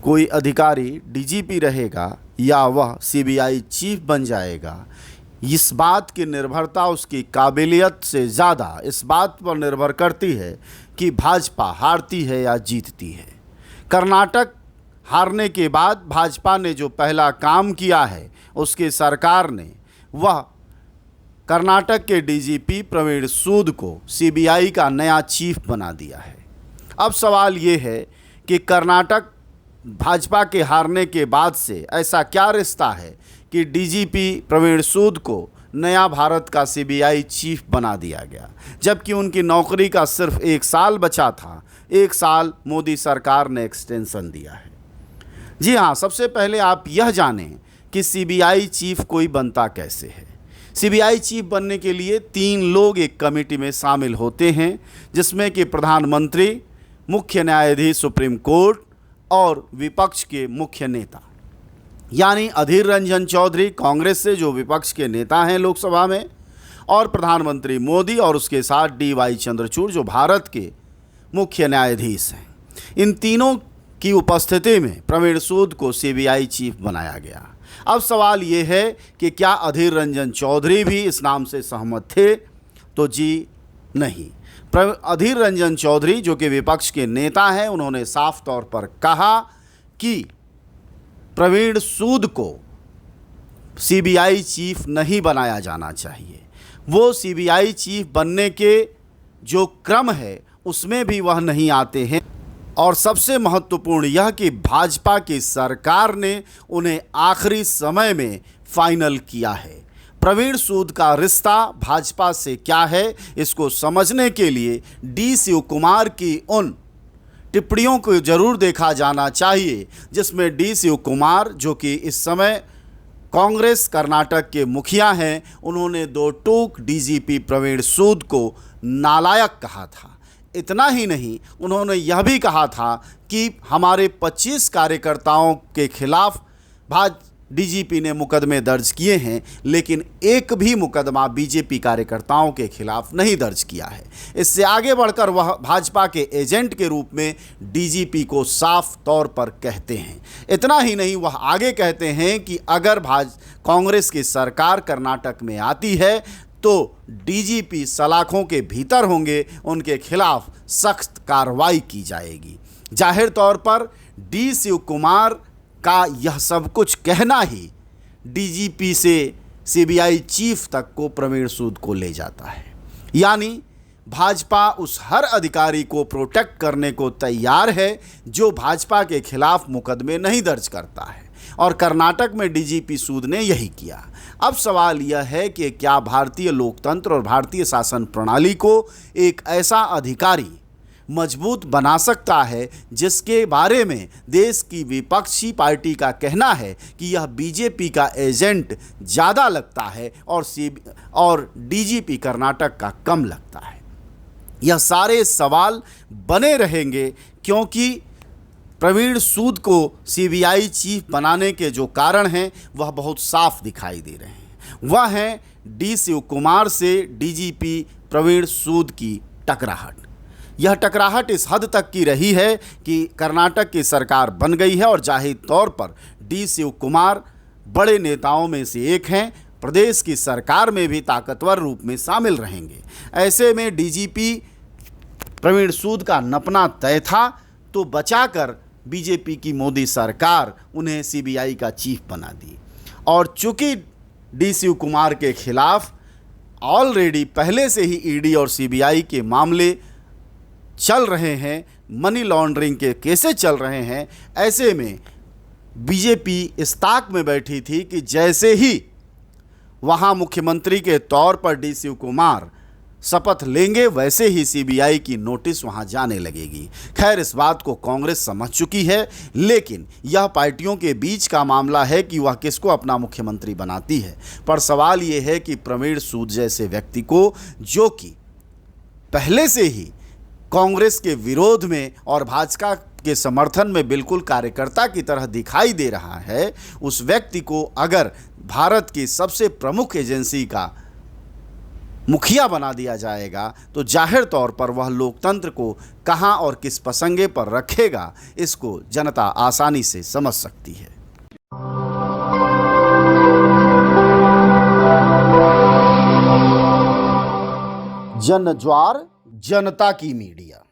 कोई अधिकारी डीजीपी रहेगा या वह सीबीआई चीफ बन जाएगा, इस बात की निर्भरता उसकी काबिलियत से ज़्यादा इस बात पर निर्भर करती है कि भाजपा हारती है या जीतती है। कर्नाटक हारने के बाद भाजपा ने जो पहला काम किया है, उसकी सरकार ने, वह कर्नाटक के डीजीपी प्रवीण सूद को सीबीआई का नया चीफ बना दिया है। अब सवाल ये है कि कर्नाटक भाजपा के हारने के बाद से ऐसा क्या रिश्ता है कि डीजीपी प्रवीण सूद को नया भारत का सीबीआई चीफ बना दिया गया, जबकि उनकी नौकरी का सिर्फ 1 साल बचा था। 1 साल मोदी सरकार ने एक्सटेंशन दिया है। जी हाँ, सबसे पहले आप यह जानें कि सीबीआई चीफ कोई बनता कैसे है। सीबीआई चीफ बनने के लिए 3 लोग एक कमेटी में शामिल होते हैं, जिसमें कि प्रधानमंत्री, मुख्य न्यायाधीश सुप्रीम कोर्ट और विपक्ष के मुख्य नेता, यानी अधीर रंजन चौधरी कांग्रेस से, जो विपक्ष के नेता हैं लोकसभा में, और प्रधानमंत्री मोदी और उसके साथ DY चंद्रचूड़ जो भारत के मुख्य न्यायाधीश हैं। इन तीनों की उपस्थिति में प्रवीण सूद को सीबीआई चीफ बनाया गया। अब सवाल ये है कि क्या अधीर रंजन चौधरी भी इस नाम से सहमत थे? तो जी नहीं। अधीर रंजन चौधरी जो कि विपक्ष के नेता हैं, उन्होंने साफ तौर पर कहा कि प्रवीण सूद को सीबीआई चीफ नहीं बनाया जाना चाहिए। वो सीबीआई चीफ बनने के जो क्रम है उसमें भी वह नहीं आते हैं। और सबसे महत्वपूर्ण यह कि भाजपा की सरकार ने उन्हें आखिरी समय में फाइनल किया है। प्रवीण सूद का रिश्ता भाजपा से क्या है, इसको समझने के लिए डी शिव कुमार की उन टिप्पणियों को जरूर देखा जाना चाहिए, जिसमें डी शिव कुमार, जो कि इस समय कांग्रेस कर्नाटक के मुखिया हैं, उन्होंने 2 टूक डीजीपी प्रवीण सूद को नालायक कहा था। इतना ही नहीं, उन्होंने यह भी कहा था कि हमारे 25 कार्यकर्ताओं के खिलाफ डीजीपी ने मुकदमे दर्ज किए हैं, लेकिन एक भी मुकदमा बीजेपी कार्यकर्ताओं के खिलाफ नहीं दर्ज किया है। इससे आगे बढ़कर वह भाजपा के एजेंट के रूप में डीजीपी को साफ तौर पर कहते हैं। इतना ही नहीं, वह आगे कहते हैं कि अगर कांग्रेस की सरकार कर्नाटक में आती है तो डीजीपी सलाखों के भीतर होंगे, उनके खिलाफ सख्त कार्रवाई की जाएगी। जाहिर तौर पर डी शिव कुमार का यह सब कुछ कहना ही डीजीपी से सीबीआई चीफ तक को प्रवीण सूद को ले जाता है। यानी भाजपा उस हर अधिकारी को प्रोटेक्ट करने को तैयार है जो भाजपा के खिलाफ मुकदमे नहीं दर्ज करता है, और कर्नाटक में डीजीपी सूद ने यही किया। अब सवाल यह है कि क्या भारतीय लोकतंत्र और भारतीय शासन प्रणाली को एक ऐसा अधिकारी मजबूत बना सकता है जिसके बारे में देश की विपक्षी पार्टी का कहना है कि यह बीजेपी का एजेंट ज़्यादा लगता है और डीजीपी कर्नाटक का कम लगता है। यह सारे सवाल बने रहेंगे क्योंकि प्रवीण सूद को सीबीआई चीफ बनाने के जो कारण हैं वह बहुत साफ दिखाई दे रहे हैं। वह हैं डी शिव कुमार से डीजीपी प्रवीण सूद की टकराहट। यह टकराहट इस हद तक की रही है कि कर्नाटक की सरकार बन गई है और जाहिर तौर पर डी शिव कुमार बड़े नेताओं में से एक हैं, प्रदेश की सरकार में भी ताकतवर रूप में शामिल रहेंगे। ऐसे में डीजीपी प्रवीण सूद का नपना तय था, तो बचाकर बीजेपी की मोदी सरकार उन्हें सीबीआई का चीफ बना दी। और चूंकि डी शिव कुमार के खिलाफ ऑलरेडी पहले से ही ईडी और सीबीआई के मामले चल रहे हैं, मनी लॉन्ड्रिंग के केसेस चल रहे हैं, ऐसे में बीजेपी इस ताक में बैठी थी कि जैसे ही वहाँ मुख्यमंत्री के तौर पर डी शिव कुमार शपथ लेंगे वैसे ही सीबीआई की नोटिस वहाँ जाने लगेगी। खैर, इस बात को कांग्रेस समझ चुकी है, लेकिन यह पार्टियों के बीच का मामला है कि वह किसको अपना मुख्यमंत्री बनाती है। पर सवाल ये है कि प्रवीण सूद जैसे व्यक्ति को, जो कि पहले से ही कांग्रेस के विरोध में और भाजपा के समर्थन में बिल्कुल कार्यकर्ता की तरह दिखाई दे रहा है, उस व्यक्ति को अगर भारत की सबसे प्रमुख एजेंसी का मुखिया बना दिया जाएगा तो जाहिर तौर पर वह लोकतंत्र को कहां और किस पसंगे पर रखेगा, इसको जनता आसानी से समझ सकती है। जनज्वार, जनता की मीडिया।